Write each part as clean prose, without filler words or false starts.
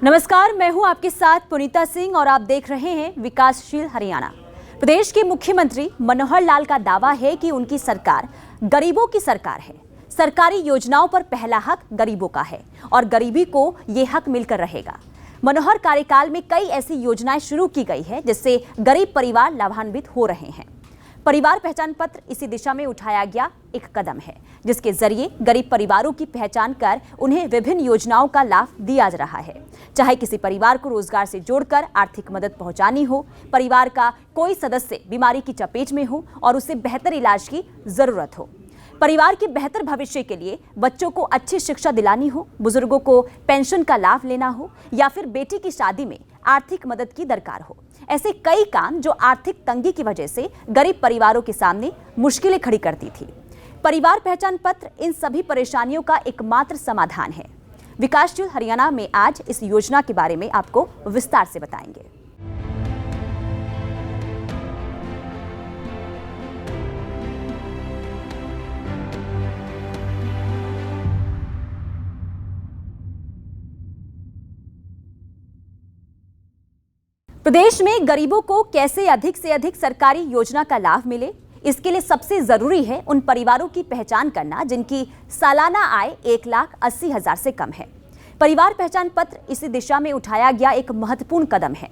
नमस्कार, मैं हूं आपके साथ पुनीता सिंह और आप देख रहे हैं विकासशील हरियाणा। प्रदेश के मुख्यमंत्री मनोहर लाल का दावा है कि उनकी सरकार गरीबों की सरकार है। सरकारी योजनाओं पर पहला हक गरीबों का है और गरीबी को ये हक मिलकर रहेगा। मनोहर कार्यकाल में कई ऐसी योजनाएं शुरू की गई है जिससे गरीब परिवार लाभान्वित हो रहे हैं। परिवार पहचान पत्र इसी दिशा में उठाया गया एक कदम है, जिसके जरिए गरीब परिवारों की पहचान कर उन्हें विभिन्न योजनाओं का लाभ दिया जा रहा है। चाहे किसी परिवार को रोजगार से जोड़कर आर्थिक मदद पहुंचानी हो, परिवार का कोई सदस्य बीमारी की चपेट में हो और उसे बेहतर इलाज की जरूरत हो, परिवार के बेहतर भविष्य के लिए बच्चों को अच्छी शिक्षा दिलानी हो, बुजुर्गों को पेंशन का लाभ लेना हो या फिर बेटी की शादी में आर्थिक मदद की दरकार हो। ऐसे कई काम जो आर्थिक तंगी की वजह से गरीब परिवारों के सामने मुश्किलें खड़ी करती थी। परिवार पहचान पत्र इन सभी परेशानियों का एकमात्र समाधान है। विकासशील हरियाणा में आज इस योजना के बारे में आपको विस्तार से बताएंगे। प्रदेश में गरीबों को कैसे अधिक से अधिक सरकारी योजना का लाभ मिले, इसके लिए सबसे जरूरी है उन परिवारों की पहचान करना जिनकी सालाना आय 1,80,000 से कम है। परिवार पहचान पत्र इसी दिशा में उठाया गया एक महत्वपूर्ण कदम है।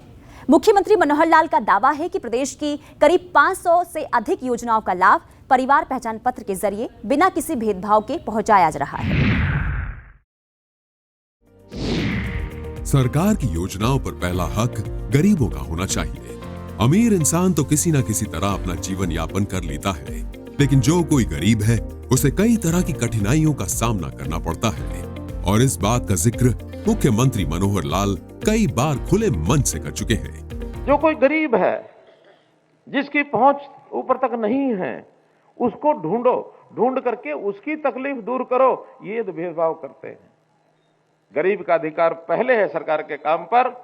मुख्यमंत्री मनोहर लाल का दावा है कि प्रदेश की करीब 500 से अधिक योजनाओं का लाभ परिवार पहचान पत्र के जरिए बिना किसी भेदभाव के पहुंचाया जा रहा है। सरकार की योजनाओं पर पहला हक गरीबों का होना चाहिए। अमीर इंसान तो किसी न किसी तरह अपना जीवन यापन कर लेता है, लेकिन जो कोई गरीब है उसे कई तरह की कठिनाइयों का सामना करना पड़ता है और इस बात का जिक्र मुख्यमंत्री मनोहर लाल कई बार खुले मन से कर चुके हैं। जो कोई गरीब है, जिसकी पहुंच ऊपर तक नहीं है, उसको ढूंढो, ढूंढ करके उसकी तकलीफ दूर करो, ये तो भेदभाव करते हैं। गरीब का अधिकार पहले है सरकार के काम पर।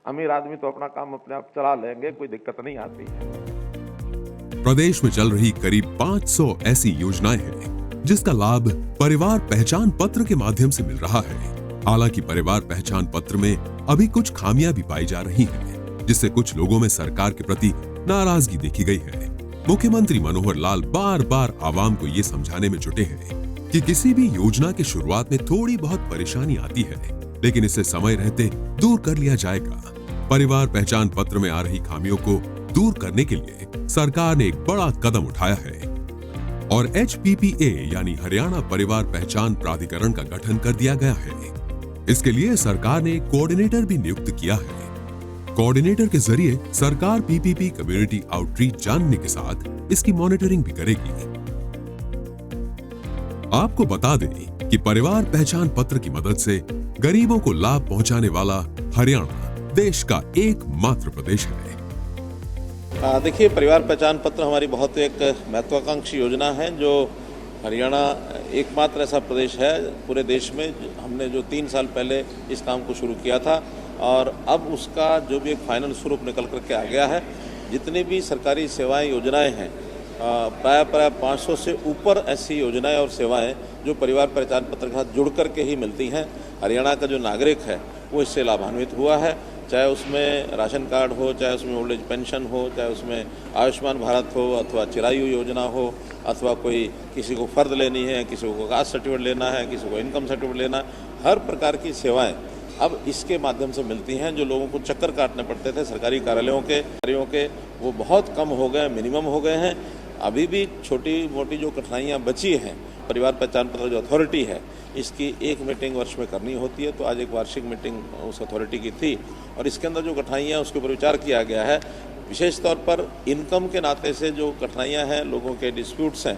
अमीर आदमी तो अपना काम अपने आप चला लेंगे, कोई दिक्कत नहीं आती है। प्रदेश में चल रही करीब 500 ऐसी योजनाएं हैं जिसका लाभ परिवार पहचान पत्र के माध्यम से मिल रहा है। हालांकि परिवार पहचान पत्र में अभी कुछ खामियां भी पाई जा रही हैं, जिससे कुछ लोगों में सरकार के प्रति नाराजगी देखी गई है। मुख्यमंत्री मनोहर लाल बार बार आवाम को ये समझाने में जुटे हैं कि किसी भी योजना की शुरुआत में थोड़ी बहुत परेशानी आती है, लेकिन इसे समय रहते दूर कर लिया जाएगा। परिवार पहचान पत्र में आ रही खामियों को दूर करने के लिए सरकार ने एक बड़ा कदम उठाया है और HPPA यानी हरियाणा परिवार पहचान प्राधिकरण का गठन कर दिया गया है। इसके लिए सरकार ने कोऑर्डिनेटर भी नियुक्त किया है। कोऑर्डिनेटर के जरिए सरकार PPP कम्युनिटी आउटरीच जानने के साथ इसकी मॉनिटरिंग भी करेगी। आपको बता दें कि परिवार पहचान पत्र की मदद से गरीबों को लाभ पहुंचाने वाला हरियाणा देश का एकमात्र प्रदेश है। देखिए, परिवार पहचान पत्र हमारी बहुत एक महत्वाकांक्षी योजना है, जो हरियाणा एकमात्र ऐसा प्रदेश है पूरे देश में हमने जो 3 साल पहले इस काम को शुरू किया था और अब उसका जो भी एक फाइनल स्वरूप निकल करके आ गया है। जितनी भी सरकारी सेवाएं योजनाएं हैं, प्राय 500 से ऊपर ऐसी योजनाएं और सेवाएं जो परिवार पहचान पत्र के साथ जुड़ करके ही मिलती हैं। हरियाणा का जो नागरिक है वो इससे लाभान्वित हुआ है, चाहे उसमें राशन कार्ड हो, चाहे उसमें ओल्ड एज पेंशन हो, चाहे उसमें आयुष्मान भारत हो, अथवा चिरायु योजना हो, अथवा कोई किसी को फर्द लेनी है, किसी को कास्ट सर्टिफिकेट लेना है, किसी को इनकम सर्टिफिकेट लेना है। हर प्रकार की सेवाएं अब इसके माध्यम से मिलती हैं। जो लोगों को चक्कर काटने पड़ते थे सरकारी कार्यालयों के वो बहुत कम हो गए, मिनिमम हो गए हैं। अभी भी छोटी मोटी जो कठिनाइयाँ बची हैं, परिवार पहचान पत्र जो अथॉरिटी है इसकी एक मीटिंग वर्ष में करनी होती है, तो आज एक वार्षिक मीटिंग उस अथॉरिटी की थी और इसके अंदर जो कठिनाइयाँ उसके ऊपर विचार किया गया है। विशेष तौर पर इनकम के नाते से जो कठिनाइयाँ हैं, लोगों के डिस्प्यूट्स हैं,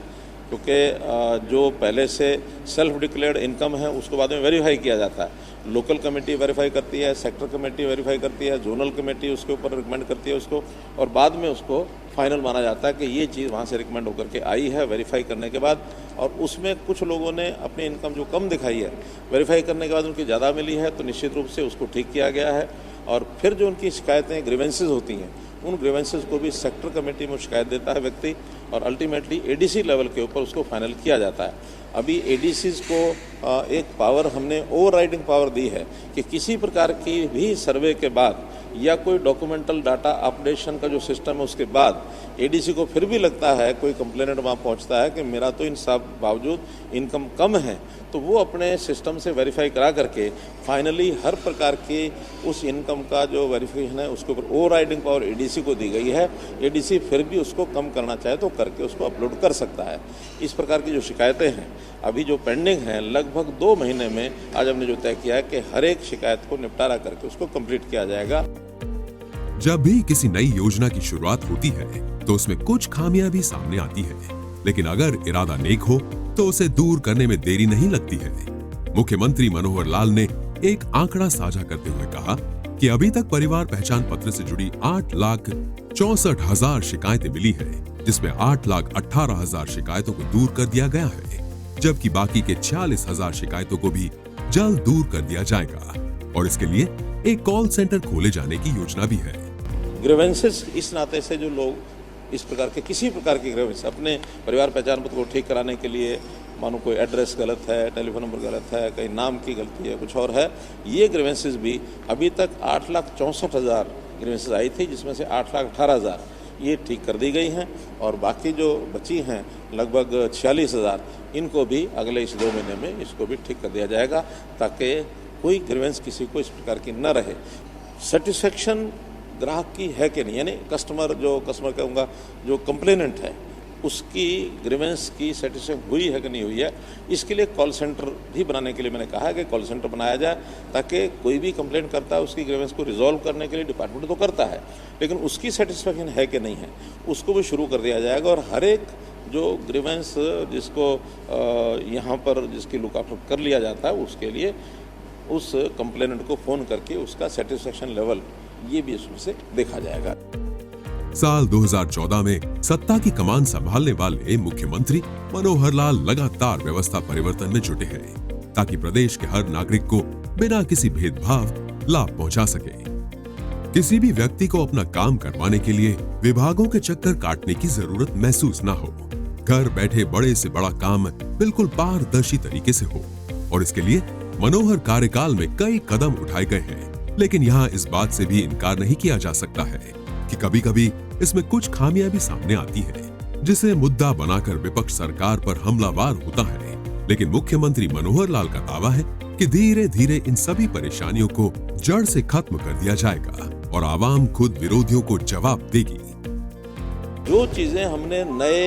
क्योंकि जो पहले से सेल्फ डिक्लेयर्ड इनकम है उसको बाद में वेरीफाई किया जाता है। लोकल कमेटी वेरीफाई करती है, सेक्टर कमेटी वेरीफाई करती है, जोनल कमेटी उसके ऊपर रिकमेंड करती है उसको, और बाद में उसको फाइनल माना जाता है कि ये चीज़ वहाँ से रिकमेंड होकर के आई है वेरीफाई करने के बाद। और उसमें कुछ लोगों ने अपनी इनकम जो कम दिखाई है, वेरीफाई करने के बाद उनकी ज़्यादा मिली है, तो निश्चित रूप से उसको ठीक किया गया है। और फिर जो उनकी शिकायतें ग्रीवेंसेस होती हैं, उन ग्रीवेंसेस को भी सेक्टर कमेटी में शिकायत देता है व्यक्ति और अल्टीमेटली ADC लेवल के ऊपर उसको फाइनल किया जाता है। अभी एडीसीज को एक पावर हमने ओवरराइडिंग पावर दी है कि किसी प्रकार की भी सर्वे के बाद या कोई डॉक्यूमेंटल डाटा अपडेशन का जो सिस्टम है उसके बाद एडीसी को फिर भी लगता है, कोई कंप्लेनेंट वहाँ पहुँचता है कि मेरा तो इन सब बावजूद इनकम कम है, तो वो अपने सिस्टम से वेरीफाई करा करके फाइनली हर प्रकार की उस इनकम का जो वेरिफिकेशन है उसके ऊपर ओवरराइडिंग पावर एडीसी को दी गई है। एडीसी फिर भी उसको कम करना चाहे तो करके उसको अपलोड कर सकता है। इस प्रकार की जो शिकायतें हैं अभी जो पेंडिंग हैं, लगभग 2 महीने में आज हमने जो तय किया है कि हर एक शिकायत को निपटारा करके उसको कंप्लीट किया जाएगा। जब भी किसी नई योजना की शुरुआत होती है तो उसमें कुछ खामियां भी सामने आती है, लेकिन अगर इरादा नेक हो तो उसे दूर करने में देरी नहीं लगती है। मुख्यमंत्री मनोहर लाल ने एक आंकड़ा साझा करते हुए कहा कि अभी तक परिवार पहचान पत्र से जुड़ी 8,64,000 शिकायतें मिली है, जिसमें 8,18,000 शिकायतों को दूर कर दिया गया है, जबकि बाकी के 46,000 शिकायतों को भी जल्द दूर कर दिया जाएगा और इसके लिए एक कॉल सेंटर खोले जाने की योजना भी है। ग्रीवेंसेस इस नाते से जो लोग इस प्रकार के किसी प्रकार के ग्रीवेंस अपने परिवार पहचान पत्र को ठीक कराने के लिए, मानो कोई एड्रेस गलत है, टेलीफोन नंबर गलत है, कहीं नाम की गलती है, कुछ और है, ये ग्रीवेंसेस भी अभी तक 8,64,000 ग्रीवेंसेस आई थी, जिसमें से 8,18,000 ये ठीक कर दी गई हैं और बाकी जो बची हैं लगभग 46,000 इनको भी अगले इस 2 महीने में इसको भी ठीक कर दिया जाएगा ताकि कोई ग्रीवेंस किसी को इस प्रकार की न रहे। सेटिस्फेक्शन ग्राहक की है कि नहीं, यानी कस्टमर कहूँगा जो कंप्लेनेंट है उसकी ग्रीवेंस की सेटिस्फेक्शन हुई है कि नहीं हुई है, इसके लिए कॉल सेंटर भी बनाने के लिए मैंने कहा है कि कॉल सेंटर बनाया जाए ताकि कोई भी कंप्लेंट करता है उसकी ग्रीवेंस को रिजॉल्व करने के लिए डिपार्टमेंट तो करता है, लेकिन उसकी सेटिस्फेक्शन है कि नहीं है उसको भी शुरू कर दिया जाएगा और हर एक जो ग्रीवेंस जिसको यहाँ पर जिसकी लुक आफ्टर कर लिया जाता है उसके लिए उस कंप्लेनेंट को फ़ोन करके उसका सेटिस्फेक्शन लेवल ये भी इसमें से देखा जाएगा। साल 2014 में सत्ता की कमान संभालने वाले मुख्यमंत्री मनोहर लाल लगातार व्यवस्था परिवर्तन में जुटे हैं ताकि प्रदेश के हर नागरिक को बिना किसी भेदभाव लाभ पहुंचा सके। किसी भी व्यक्ति को अपना काम करवाने के लिए विभागों के चक्कर काटने की जरूरत महसूस ना हो। घर बैठे बड़े से बड़ा काम बिल्कुल पारदर्शी तरीके से हो और इसके लिए मनोहर कार्यकाल में कई कदम उठाए गए हैं, लेकिन यहाँ इस बात से भी इनकार नहीं किया जा सकता है कि कभी-कभी इसमें कुछ खामियां भी सामने आती है, जिसे मुद्दा बनाकर विपक्ष सरकार पर हमलावर होता है। लेकिन मुख्यमंत्री मनोहर लाल का दावा है कि धीरे धीरे इन सभी परेशानियों को जड़ से खत्म कर दिया जाएगा और आवाम खुद विरोधियों को जवाब देगी। जो चीजें हमने नए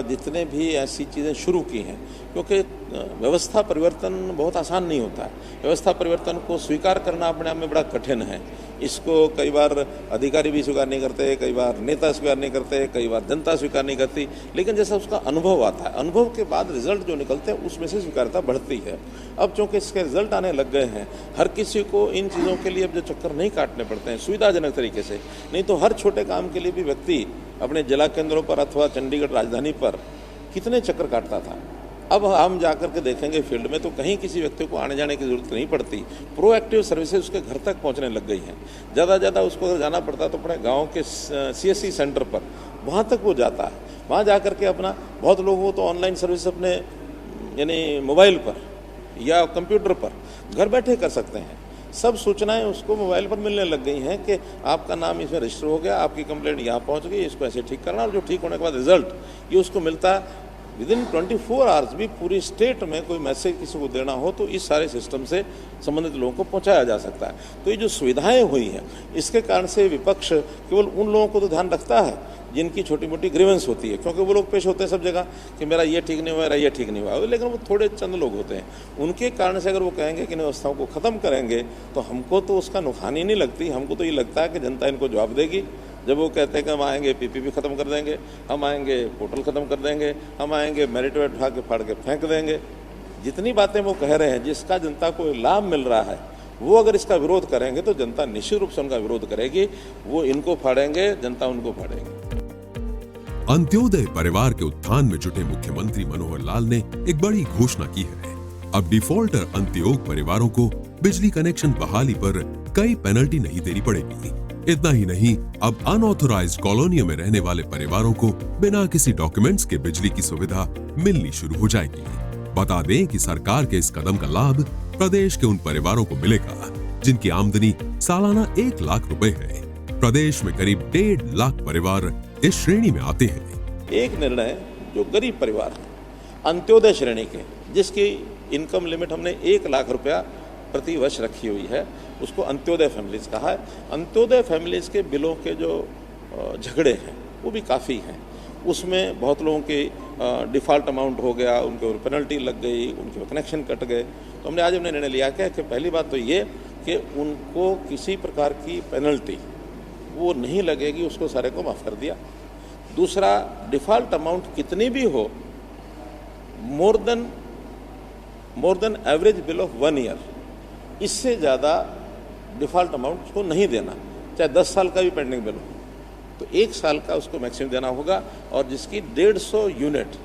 जितने भी ऐसी चीजें शुरू की हैं, क्योंकि व्यवस्था परिवर्तन बहुत आसान नहीं होता है। व्यवस्था परिवर्तन को स्वीकार करना अपने आप में बड़ा कठिन है। इसको कई बार अधिकारी भी स्वीकार नहीं करते, कई बार नेता स्वीकार नहीं करते, कई बार जनता स्वीकार नहीं करती, लेकिन जैसा उसका अनुभव आता है, अनुभव के बाद रिजल्ट जो निकलते हैं उसमें से स्वीकार्यता बढ़ती है। अब चूँकि इसके रिजल्ट आने लग गए हैं, हर किसी को इन चीज़ों के लिए अब जो चक्कर नहीं काटने पड़ते हैं सुविधाजनक तरीके से, नहीं तो हर छोटे काम के लिए भी व्यक्ति अपने जिला केंद्रों पर अथवा चंडीगढ़ राजधानी पर कितने चक्कर काटता था। अब हम जाकर के देखेंगे फील्ड में तो कहीं किसी व्यक्ति को आने जाने की जरूरत नहीं पड़ती। प्रोएक्टिव सर्विसेज उसके घर तक पहुंचने लग गई हैं। ज़्यादा उसको अगर जाना पड़ता तो अपने गांव के CSC सेंटर पर वहां तक वो जाता है। वहां जाकर के अपना बहुत लोग वो तो ऑनलाइन सर्विस अपने यानी मोबाइल पर या कंप्यूटर पर घर बैठे कर सकते हैं। सब सूचनाएं उसको मोबाइल पर मिलने लग गई हैं कि आपका नाम इसमें रजिस्टर हो गया, आपकी कंप्लेंट यहाँ पहुँच गई, इसको ऐसे ठीक करना, और जो ठीक होने के बाद रिजल्ट ये उसको मिलता है। विदिन 24 आवर्स भी पूरी स्टेट में कोई मैसेज किसी को देना हो तो इस सारे सिस्टम से संबंधित लोगों को पहुंचाया जा सकता है। तो ये जो सुविधाएं हुई हैं इसके कारण से विपक्ष केवल उन लोगों को तो ध्यान रखता है जिनकी छोटी मोटी ग्रीवेंस होती है, क्योंकि वो लोग पेश होते हैं सब जगह कि मेरा ये ठीक नहीं हुआ, मेरा ये ठीक नहीं हुआ, लेकिन वो थोड़े चंद लोग होते हैं। उनके कारण से अगर वो कहेंगे कि इन व्यवस्थाओं को ख़त्म करेंगे तो हमको तो उसका नुकसानी नहीं लगती। हमको तो ये लगता है कि जनता इनको जवाब देगी। जब वो कहते हैं कि हम आएंगे PPP खत्म कर देंगे, हम आएंगे पोर्टल खत्म कर देंगे, हम आएंगे मेरिट वेट उठा के फाड़ के फेंक देंगे, जितनी बातें वो कह रहे हैं जिसका जनता को लाभ मिल रहा है, वो अगर इसका विरोध करेंगे तो जनता निश्चित रूप से उनका विरोध करेगी। वो इनको फाड़ेंगे, जनता उनको फाड़ेगी। अंत्योदय परिवार के उत्थान में जुटे मुख्यमंत्री मनोहर लाल ने एक बड़ी घोषणा की है। अब डिफॉल्टर अंत्योदय परिवारों को बिजली कनेक्शन बहाली पर कई पेनल्टी नहीं देनी पड़ेगी। इतना ही नहीं, अब अनऑथोराइज्ड कॉलोनियों में रहने वाले परिवारों को बिना किसी डॉक्यूमेंट्स के बिजली की सुविधा मिलनी शुरू हो जाएगी। बता दें कि सरकार के इस कदम का लाभ प्रदेश के उन परिवारों को मिलेगा जिनकी आमदनी सालाना 1 लाख रुपए है। प्रदेश में करीब 1.5 लाख परिवार इस श्रेणी में आते हैं। एक निर्णय जो गरीब परिवार है, अंत्योदय श्रेणी के, जिसकी इनकम लिमिट हमने 1 लाख रुपया प्रति वर्ष रखी हुई है, उसको अंत्योदय फैमिलीज कहा है। अंत्योदय फैमिलीज के बिलों के जो झगड़े हैं वो भी काफ़ी हैं। उसमें बहुत लोगों के डिफ़ॉल्ट अमाउंट हो गया, उनके ऊपर पेनल्टी लग गई, उनके कनेक्शन कट गए। तो हमने आज निर्णय लिया कि पहली बात तो ये कि उनको किसी प्रकार की पेनल्टी वो नहीं लगेगी, उसको सारे को माफ़ कर दिया। दूसरा, डिफ़ॉल्ट अमाउंट कितनी भी हो, more than average bill of 1 year, इससे ज़्यादा डिफ़ॉल्ट अमाउंट उसको नहीं देना, चाहे 10 साल का भी पेंडिंग बिल हो, तो 1 साल का उसको मैक्सिमम देना होगा। और जिसकी 150 यूनिट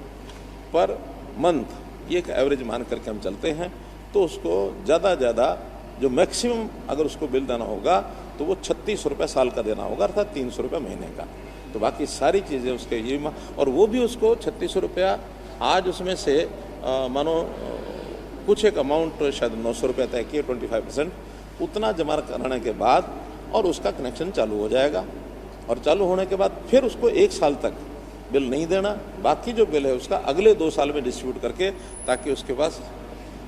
पर मंथ, ये एक एवरेज मान करके हम चलते हैं, तो उसको ज़्यादा जो मैक्सिमम अगर उसको बिल देना होगा तो वो 36 रुपये साल का देना होगा, अर्थात 300 रुपये महीने का। तो बाकी सारी चीज़ें उसके ये, और वो भी उसको 36 रुपया, आज उसमें से मानो कुछ एक अमाउंट शायद 900 रुपये तय किए, 25%, उतना जमा कराने के बाद और उसका कनेक्शन चालू हो जाएगा। और चालू होने के बाद फिर उसको 1 साल तक बिल नहीं देना, बाकी जो बिल है उसका अगले 2 साल में डिस्ट्रीब्यूट करके, ताकि उसके पास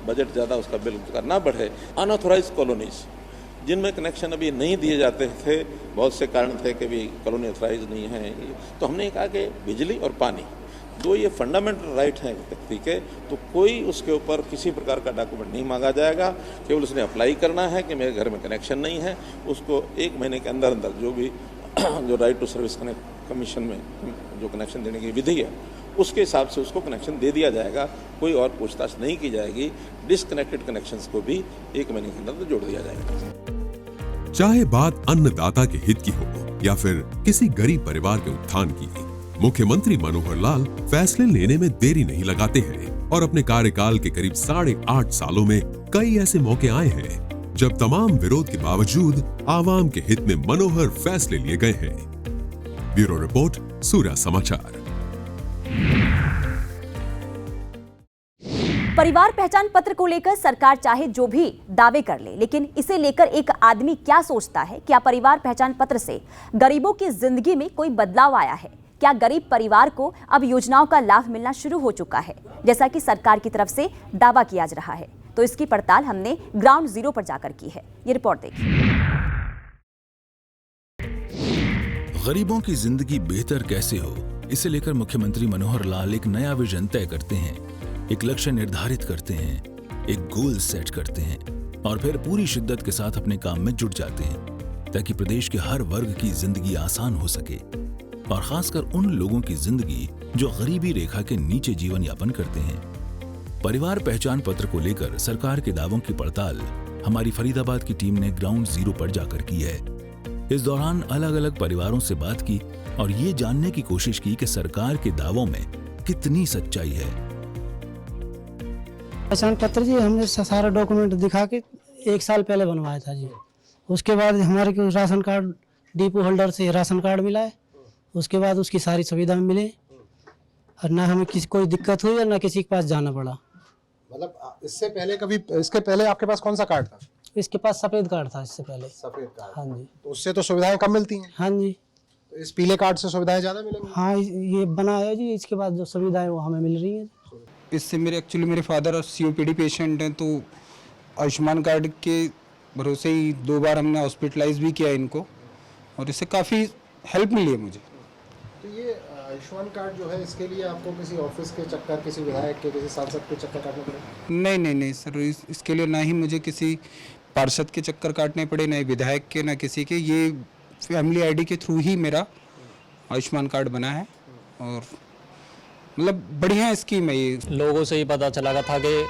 बजट ज़्यादा उसका बिल का ना बढ़े। अनऑथोराइज कॉलोनीज जिनमें कनेक्शन अभी नहीं दिए जाते थे, बहुत से कारण थे कि भी कॉलोनी ऑथराइज नहीं है, तो हमने कहा कि बिजली और पानी, 2 ये फंडामेंटल राइट हैं व्यक्ति के, तो कोई उसके ऊपर किसी प्रकार का डॉक्यूमेंट नहीं मांगा जाएगा। केवल उसने अप्लाई करना है कि मेरे घर में कनेक्शन नहीं है, उसको 1 महीने के अंदर जो भी जो राइट टू सर्विस कमीशन में जो कनेक्शन देने की विधि है, उसके हिसाब से उसको कनेक्शन दे दिया जाएगा। कोई और पूछताछ नहीं की जाएगी। डिसकनेक्टेड कनेक्शंस को भी 1 महीने के अंदर जोड़ दिया जाएगा। चाहे बात अन्नदाता के हित की हो या फिर किसी गरीब परिवार के उत्थान की, मुख्यमंत्री मनोहर लाल फैसले लेने में देरी नहीं लगाते हैं और अपने कार्यकाल के करीब 8.5 सालों में कई ऐसे मौके आए हैं जब तमाम विरोध के बावजूद आवाम के हित में मनोहर फैसले लिए गए हैं। ब्यूरो रिपोर्ट, सूर्या समाचार। परिवार पहचान पत्र को लेकर सरकार चाहे जो भी दावे कर ले, लेकिन इसे लेकर एक आदमी क्या सोचता है? क्या परिवार पहचान पत्र से गरीबों की जिंदगी में कोई बदलाव आया है? क्या गरीब परिवार को अब योजनाओं का लाभ मिलना शुरू हो चुका है, जैसा कि सरकार की तरफ से दावा किया जा रहा है? तो इसकी पड़ताल हमने ग्राउंड जीरो पर जाकर की है। ये रिपोर्ट देखिए। गरीबों की जिंदगी बेहतर कैसे हो, इसे लेकर मुख्यमंत्री मनोहर लाल एक नया विजन तय करते हैं, एक लक्ष्य निर्धारित करते हैं, एक गोल सेट करते हैं और फिर पूरी शिद्दत के साथ अपने काम में जुट जाते हैं ताकि प्रदेश के हर वर्ग की जिंदगी आसान हो सके और खासकर उन लोगों की जिंदगी जो गरीबी रेखा के नीचे जीवन यापन करते हैं। परिवार पहचान पत्र को लेकर सरकार के दावों की पड़ताल हमारी फरीदाबाद की टीम ने ग्राउंड जीरो पर जाकर की है। इस दौरान अलग अलग परिवारों से बात की और ये जानने की कोशिश की कि सरकार के दावों में कितनी सच्चाई है। पहचान पत्र जी हमने सारा डॉक्यूमेंट दिखा के 1 साल पहले बनवाया था जी। उसके बाद हमारे को राशन कार्ड, डिपो होल्डर से राशन कार्ड मिला है, उसके बाद उसकी सारी सुविधाएं मिली और ना हमें किसी कोई दिक्कत हुई और ना किसी के पास जाना पड़ा। मतलब इसके पहले आपके पास कौन सा कार्ड था? इसके पास सफेद कार्ड था इससे पहले। सफेद कार्ड। हाँ जी। तो उससे तो सुविधाएं कम मिलती हैं। हाँ जी। तो इस पीले कार्ड से सुविधाएं ज्यादा मिलेंगी? हाँ, ये बना है जी, इसके बाद जो सुविधाएं वो हमें मिल रही हैं। इससे मेरे फादर COPD पेशेंट हैं, तो आयुष्मान कार्ड के भरोसे ही 2 बार हमने हॉस्पिटलाइज भी किया इनको और इससे काफ़ी हेल्प मिली है मुझे। तो ये आयुष्मान कार्ड जो है, इसके लिए आपको किसी ऑफिस के चक्कर, किसी विधायक के, किसी सांसद के चक्कर काटने पड़े? नहीं सर, इसके लिए ना ही मुझे किसी पार्षद के चक्कर काटने पड़े, ना विधायक के, ना किसी के। ये फैमिली ID के थ्रू ही मेरा आयुष्मान कार्ड बना है और मतलब बढ़िया स्कीम है ये। लोगों से ही पता चला था कि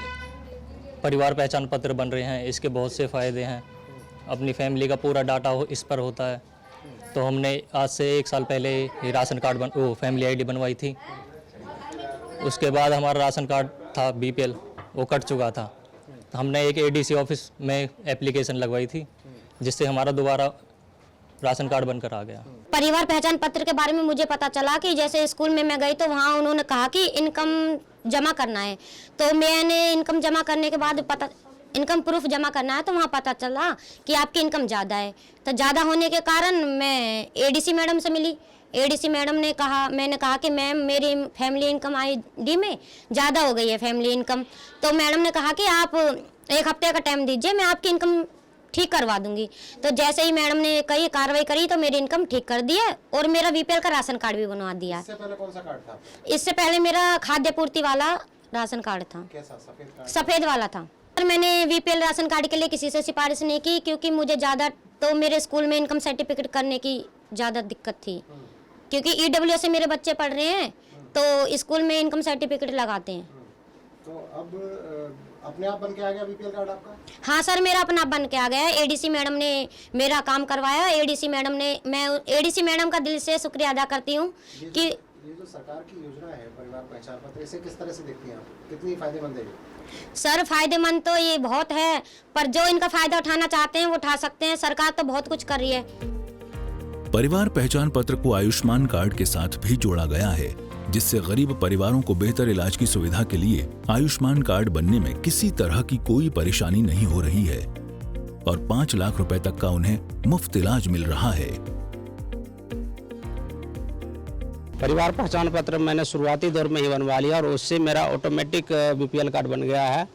परिवार पहचान पत्र बन रहे हैं, इसके बहुत से फ़ायदे हैं। अपनी फैमिली का पूरा डाटा इस पर होता है। तो हमने आज से 1 साल पहले ये राशन कार्ड फैमिली ID बनवाई थी। उसके बाद हमारा राशन कार्ड था BPL, वो कट चुका था। तो हमने एक ADC ऑफिस में एप्लीकेशन लगवाई थी, जिससे हमारा दोबारा राशन कार्ड बनकर आ गया। परिवार पहचान पत्र के बारे में मुझे पता चला कि जैसे स्कूल में मैं गई तो वहाँ उन्होंने कहा कि इनकम जमा करना है, तो मैंने इनकम जमा करने के बाद इनकम प्रूफ जमा करना है, तो वहाँ पता चला कि आपकी इनकम ज़्यादा है। तो ज़्यादा होने के कारण मैं एडीसी मैडम से मिली। एडीसी मैडम ने कहा, मैंने कहा कि मैम मेरी फैमिली इनकम आईडी में ज़्यादा हो गई है फैमिली इनकम। तो मैडम ने कहा कि आप 1 हफ्ते का टाइम दीजिए, मैं आपकी इनकम ठीक करवा दूंगी। तो जैसे ही मैडम ने कही कार्रवाई करी तो मेरी इनकम ठीक कर दी है और मेरा बीपीएल का राशन कार्ड भी बनवा दिया। इससे पहले कौन सा कार्ड था? इससे पहले मेरा खाद्य पूर्ति वाला राशन कार्ड था। कैसा? सफेद कार्ड? सफ़ेद वाला था। और मैंने बीपीएल राशन कार्ड के लिए किसी से सिफारिश नहीं की, क्योंकि मुझे ज़्यादा तो मेरे स्कूल में इनकम सर्टिफिकेट करने की ज़्यादा दिक्कत थी, क्योंकि ईडब्ल्यूएस से मेरे बच्चे पढ़ रहे हैं तो स्कूल में इनकम सर्टिफिकेट लगाते हैं। तो अब अपने आप बन के आ गया बीपीएल कार्ड आपका? हाँ सर, मेरा अपना बन के आ गया। एडीसी मैडम ने मेरा काम करवाया। मैं एडीसी मैडम का दिल से शुक्रिया अदा करती हूँ कि ये जो सरकार की योजना है परिवार पहचान पत्र, इसे किस तरह से देखती हैं आप? कितनी फायदेमंद है ये? सर फायदेमंद तो ये बहुत है, पर जो इनका फायदा उठाना चाहते हैं वो उठा सकते हैं। सरकार तो बहुत कुछ कर रही है। परिवार पहचान पत्र को आयुष्मान कार्ड के साथ भी जोड़ा गया है, जिससे गरीब परिवारों को बेहतर इलाज की सुविधा के लिए आयुष्मान कार्ड बनने में किसी तरह की कोई परेशानी नहीं हो रही है और 5 लाख रुपए तक का उन्हें मुफ्त इलाज मिल रहा है। परिवार पहचान पत्र मैंने शुरुआती दौर में ही बनवा लिया और उससे मेरा ऑटोमेटिक बीपीएल कार्ड बन गया है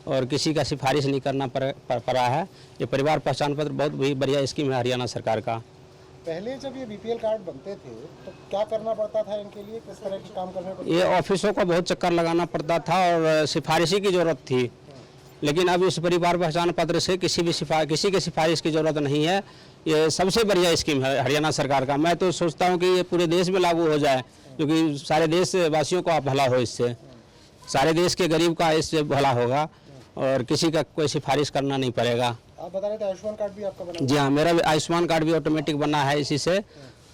और किसी का सिफारिश नहीं करना पड़ा है। ये परिवार पहचान पत्र बहुत ही बढ़िया स्कीम है हरियाणा सरकार का। पहले जब ये बीपीएल कार्ड बनते थे तो क्या करना पड़ता था इनके लिए? किस तरह के काम करने पड़ते? ये ऑफिसों को बहुत चक्कर लगाना पड़ता था और सिफारिशी की ज़रूरत थी, लेकिन अब इस परिवार पहचान पत्र से किसी की सिफारिश की ज़रूरत नहीं है। ये सबसे बढ़िया स्कीम है हरियाणा सरकार का। मैं तो सोचता हूँ कि ये पूरे देश में लागू हो जाए, क्योंकि सारे देशवासियों का भला हो इससे, सारे देश के गरीब का इससे भला होगा और किसी का कोई सिफारिश करना नहीं पड़ेगा। आप बता रहे थे आयुष्मान कार्ड भी आपका बना? जी हाँ, मेरा आयुष्मान कार्ड भी ऑटोमेटिक बना है इसी से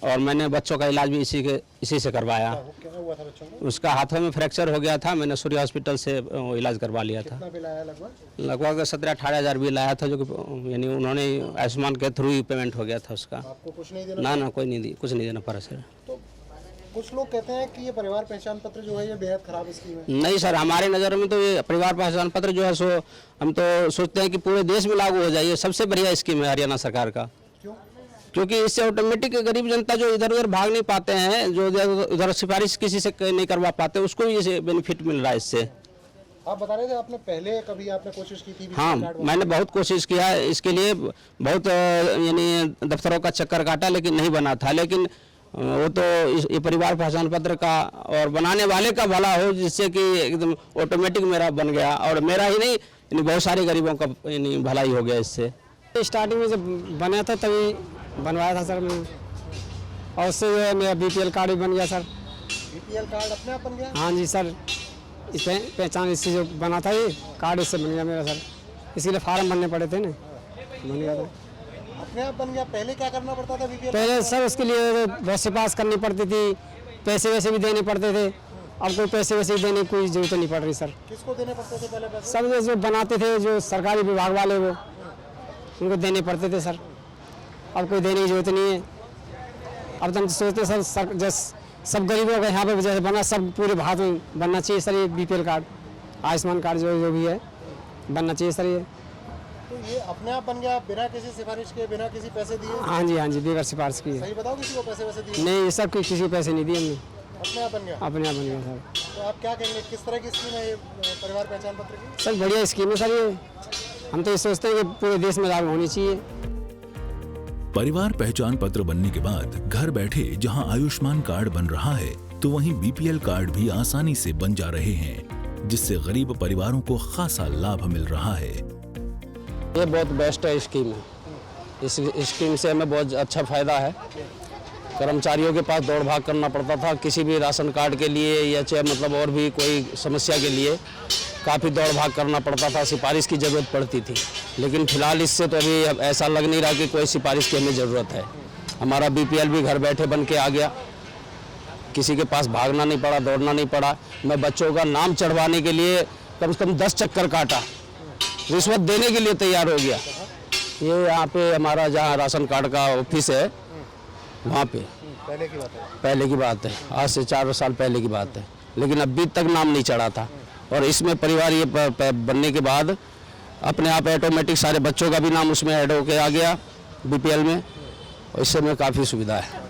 और मैंने बच्चों का इलाज भी इसी से करवाया। क्या हुआ था बच्चों को? उसका हाथों में फ्रैक्चर हो गया था, मैंने सूर्य हॉस्पिटल से इलाज करवा लिया था। कितना बिल आया लगभग? लगभग 17-18 हज़ार बिल आया था, जो कि यानी उन्होंने आयुष्मान के थ्रू ही पेमेंट हो गया था उसका। आपको कुछ नहीं देना? ना कुछ नहीं देना पड़ा सर। तो कुछ लोग कहते हैं कि ये परिवार पहचान पत्र जो है ये बेहद खराब स्कीम है। नहीं सर, हमारी नज़र में तो ये परिवार पहचान पत्र जो है सो हम तो सोचते हैं कि पूरे देश में लागू हो जाए। ये सबसे बढ़िया स्कीम है हरियाणा सरकार का। क्यों? क्योंकि इससे ऑटोमेटिक गरीब जनता जो इधर उधर भाग नहीं पाते हैं, जो उधर सिफारिश किसी से नहीं करवा पाते, उसको भी ये बेनिफिट मिल रहा है इससे। आप बता रहे थे आपने पहले कभी आपने कोशिश की थी? हाँ, मैंने बहुत कोशिश किया इसके लिए, बहुत यानी दफ्तरों का चक्कर काटा, लेकिन नहीं बना था। लेकिन वो तो ये परिवार पहचान पत्र का और बनाने वाले का भला हो, जिससे कि एकदम ऑटोमेटिक मेरा बन गया और मेरा ही नहीं यानी बहुत सारे गरीबों का यानी भलाई हो गया इससे। स्टार्टिंग में जब बना था तभी बनवाया था सर मैं, और उससे जो है मेरा बीपीएल कार्ड भी बन गया सर। बीपीएल कार्ड अपने आप बन गया? हाँ जी सर, इस पहचान इससे जो बना था ये कार्ड इससे बन गया मेरा सर। इसके लिए फार्म भरने पड़े थे ना, बन गया था। अपने आप बन गया? पहले क्या करना पड़ता था बीपीएल? पहले सर उसके लिए बहुत सिफारिश करनी पड़ती थी, पैसे वैसे भी देने पड़ते थे। अब कोई पैसे वैसे देने की कोई जरूरत नहीं पड़ रही सर। किसको देने पड़ते थे पहले पैसे? सब जो बनाते थे जो सरकारी विभाग वाले, वो उनको देने पड़ते थे सर। अब कोई देने की जरूरत नहीं है। अब तो हम सोचते सर सब गरीबों का यहाँ पे जैसे बना, सब पूरे भारत में बनना चाहिए सर ये बीपीएल कार्ड, आयुष्मान कार्ड जो भी है बनना चाहिए सर ये। तो ये अपने आप बन गया बिना किसी सिफारिश के, बिना किसी पैसे दिए? हाँ जी, बगैर सिफारिश किए। सही बताओ, किसी को पैसे वैसे दिए? नहीं सर, किसी को पैसे नहीं दिए हमने, अपने आप बन गया? अपने आप बन गया सर। तो आप क्या कहेंगे, किस तरह की स्कीम है ये परिवार पहचान पत्र की? सर बढ़िया स्कीम है सर ये। हम तो ये सोचते हैं कि पूरे देश में लागू होनी चाहिए। परिवार पहचान पत्र बनने के बाद घर बैठे जहां आयुष्मान कार्ड बन रहा है, तो वहीं बीपीएल कार्ड भी आसानी से बन जा रहे हैं, जिससे गरीब परिवारों को खासा लाभ मिल रहा है। ये बहुत बेस्ट है स्कीम है। इस स्कीम से हमें बहुत अच्छा फायदा है। कर्मचारियों के पास दौड़ भाग करना पड़ता था किसी भी राशन कार्ड के लिए या चाहे मतलब और भी कोई समस्या के लिए, काफ़ी दौड़ भाग करना पड़ता था, सिफारिश की ज़रूरत पड़ती थी। लेकिन फिलहाल इससे तो अभी ऐसा लग नहीं रहा कि कोई सिफारिश की हमें ज़रूरत है। हमारा बीपीएल भी घर बैठे बन के आ गया, किसी के पास भागना नहीं पड़ा, दौड़ना नहीं पड़ा। मैं बच्चों का नाम चढ़वाने के लिए कम से कम 10 चक्कर काटा, रिश्वत देने के लिए तैयार हो गया। ये यहाँ पे हमारा जहाँ राशन कार्ड का ऑफिस है, वहाँ पे। पहले की बात है? पहले की बात है, आज से 4 साल पहले की बात है, लेकिन अभी तक नाम नहीं चढ़ा था। और इसमें परिवार ये बनने के बाद अपने आप ऑटोमेटिक सारे बच्चों का भी नाम उसमें ऐड होके आ गया बीपीएल में, और इससे हमें काफ़ी सुविधा है।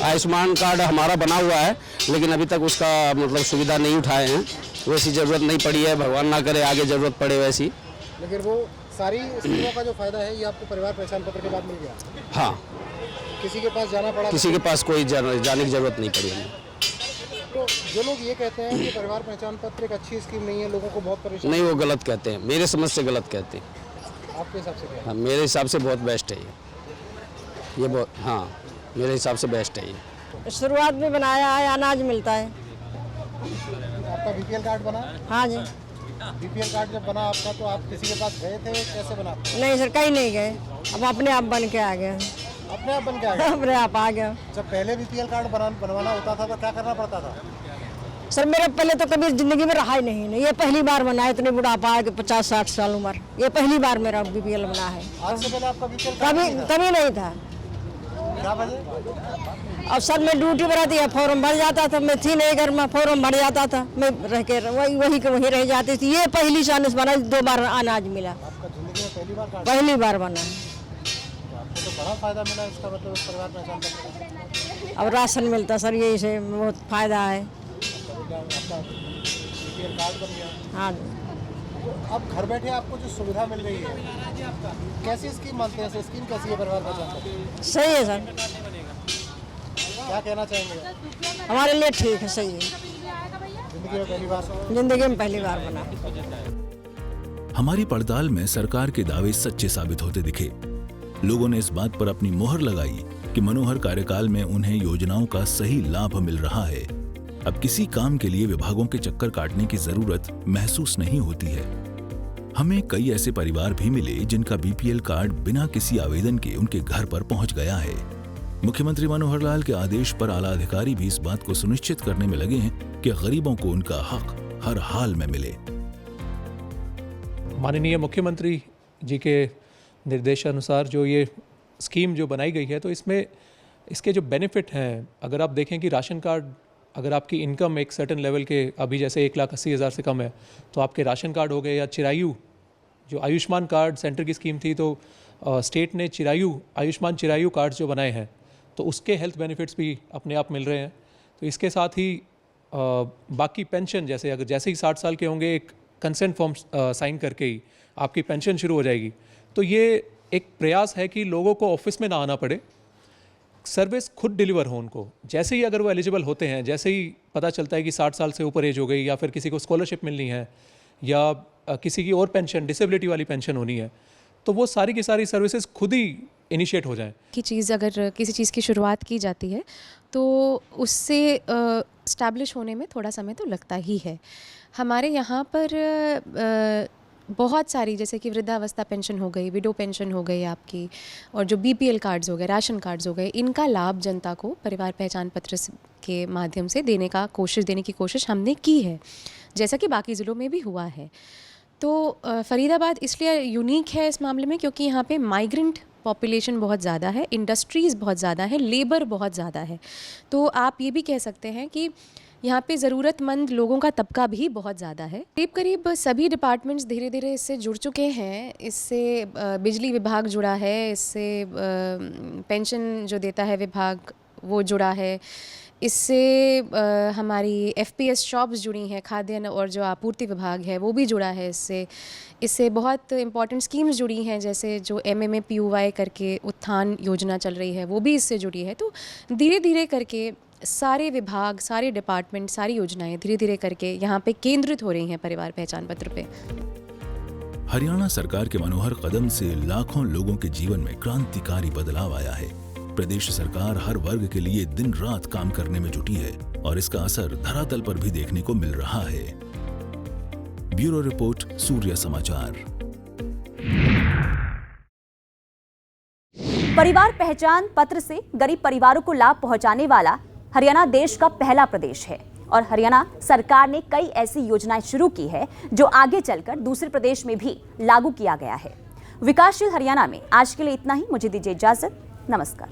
आयुष्मान कार्ड हमारा बना हुआ है, लेकिन अभी तक उसका मतलब सुविधा नहीं उठाए हैं, वैसी ज़रूरत नहीं पड़ी है, भगवान ना करे आगे ज़रूरत पड़े वैसी। लेकिन वो सारी स्कीमों का जो फायदा है ये आपको परिवार पहचान पत्र के बाद मिल गया? हाँ, किसी के पास जाना पड़ा? किसी के पास कोई जाने की ज़रूरत नहीं पड़ी हमें। तो जो लोग ये कहते हैं कि परिवार पहचान पत्र एक अच्छी स्कीम नहीं है, लोगों को बहुत परेशान, नहीं, वो गलत कहते हैं, मेरे समझ से गलत कहते हैं। आपके हिसाब से क्या है? हाँ, मेरे हिसाब से बहुत बेस्ट है ये बहुत, हाँ मेरे हिसाब से बेस्ट है ये। शुरुआत में बनाया है, अनाज मिलता है। आपका बीपीएल कार्ड बना? हाँ जी। बीपीएल कार्ड जब बना आपका तो आप किसी के पास गए थे, कैसे बना? नहीं सर, कहीं नहीं गए, अब अपने आप बन के आ गए। अपने आप बन के आ गए? अपने आप आ गया। जब पहले बीपीएल कार्ड बनवाना होता था तो क्या करना पड़ता था? सर मेरा पहले तो कभी जिंदगी में रहा ही नहीं, ये पहली बार बना है, इतने बुढ़ापा है कि 50-60 साल उम्र, ये पहली बार मेरा बीपीएल बना है। आज से पहले आपका बीपीएल कभी नहीं था। क्या वजह? अब सर मैं ड्यूटी पर रहती है, फॉर्म भर जाता था, मैं थी नहीं घर में, फॉर्म भर जाता था, मैं रह के वही रह जाती थी। ये पहली चांस बना, 2 बार अनाज मिला। आपका जिंदगी में पहली बार कार्ड? पहली बार बना है। आपको तो बड़ा फायदा मिला इसका मतलब उस परिवार पहचान पत्र? अब राशन मिलता सर, यही से बहुत फायदा है। आपका बीपीएल कार्ड बन गया? हाँ। अब घर बैठे आपको जो सुविधा मिल रही है, कैसी स्कीम मानते हैं? स्कीम कैसी है परिवार पहचान पत्र? सही है सर। क्या कहना चाहेंगे? हमारे लिए ठीक है, सही है। जिंदगी में पहली बार? जिंदगी में पहली बार बना। हमारी पड़ताल में सरकार के दावे सच्चे साबित होते दिखे। लोगों ने इस बात पर अपनी मोहर लगाई कि मनोहर कार्यकाल में उन्हें योजनाओं का सही लाभ मिल रहा है। अब किसी काम के लिए विभागों के चक्कर काटने की जरूरत महसूस नहीं होती है। हमें कई ऐसे परिवार भी मिले जिनका बीपीएल कार्ड बिना किसी आवेदन के उनके घर पर पहुंच गया है। मुख्यमंत्री मनोहर लाल के आदेश पर आला अधिकारी भी इस बात को सुनिश्चित करने में लगे हैं कि गरीबों को उनका हक हर हाल में मिले। माननीय मुख्यमंत्री जी के निर्देशानुसार जो ये स्कीम जो बनाई गई है, तो इसमें इसके जो बेनिफिट हैं, अगर आप देखें कि राशन कार्ड, अगर आपकी इनकम एक सर्टेन लेवल के, अभी जैसे 1,80,000 से कम है, तो आपके राशन कार्ड हो गए, या चिरायु जो आयुष्मान कार्ड सेंटर की स्कीम थी, तो स्टेट ने आयुष्मान चिरायु कार्ड जो बनाए हैं, तो उसके हेल्थ बेनिफिट्स भी अपने आप मिल रहे हैं। तो इसके साथ ही बाकी पेंशन, जैसे ही 60 साल के होंगे, एक कंसेंट फॉर्म साइन करके ही आपकी पेंशन शुरू हो जाएगी। तो ये एक प्रयास है कि लोगों को ऑफिस में ना आना पड़े, सर्विस खुद डिलीवर हो उनको। जैसे ही अगर वो एलिजिबल होते हैं, जैसे ही पता चलता है कि 60 साल से ऊपर एज हो गई, या फिर किसी को स्कॉलरशिप मिलनी है, या किसी की और पेंशन, डिसेबिलिटी वाली पेंशन होनी है, तो वो सारी की सारी सर्विसेज खुद ही इनिशिएट हो जाएं। कि चीज़ अगर किसी चीज़ की शुरुआत की जाती है तो उससे इस्टेब्लिश होने में थोड़ा समय तो लगता ही है। हमारे यहाँ पर बहुत सारी, जैसे कि वृद्धावस्था पेंशन हो गई, विडो पेंशन हो गई आपकी, और जो बीपीएल कार्ड्स हो गए, राशन कार्ड्स हो गए, इनका लाभ जनता को परिवार पहचान पत्र के माध्यम से देने की कोशिश हमने की है, जैसा कि बाकी ज़िलों में भी हुआ है। तो फ़रीदाबाद इसलिए यूनिक है इस मामले में क्योंकि यहाँ पे माइग्रेंट पॉपुलेशन बहुत ज़्यादा है, इंडस्ट्रीज़ बहुत ज़्यादा है, लेबर बहुत ज़्यादा है। तो आप ये भी कह सकते हैं कि यहाँ पे ज़रूरतमंद लोगों का तबका भी बहुत ज़्यादा है। करीब सभी डिपार्टमेंट्स धीरे धीरे इससे जुड़ चुके हैं। इससे बिजली विभाग जुड़ा है, इससे पेंशन जो देता है विभाग वो जुड़ा है, इससे हमारी एफपीएस शॉप्स जुड़ी हैं, खाद्यान्न और जो आपूर्ति विभाग है वो भी जुड़ा है इससे बहुत इंपॉर्टेंट स्कीम्स जुड़ी हैं, जैसे जो MMAPUY करके उत्थान योजना चल रही है वो भी इससे जुड़ी है। तो धीरे धीरे करके सारे विभाग, सारे डिपार्टमेंट, सारी योजनाएं धीरे धीरे करके यहाँ पे केंद्रित हो रही हैं परिवार पहचान पत्र पे। हरियाणा सरकार के मनोहर कदम से लाखों लोगों के जीवन में क्रांतिकारी बदलाव आया है। प्रदेश सरकार हर वर्ग के लिए दिन रात काम करने में जुटी है और इसका असर धरातल पर भी देखने को मिल रहा है। ब्यूरो रिपोर्ट, सूर्य समाचार। परिवार पहचान पत्र से गरीब परिवारों को लाभ पहुंचाने वाला हरियाणा देश का पहला प्रदेश है और हरियाणा सरकार ने कई ऐसी योजनाएं शुरू की है जो आगे चलकर दूसरे प्रदेश में भी लागू किया गया है। विकासशील हरियाणा में आज के लिए इतना ही। मुझे दीजिए इजाजत। नमस्कार।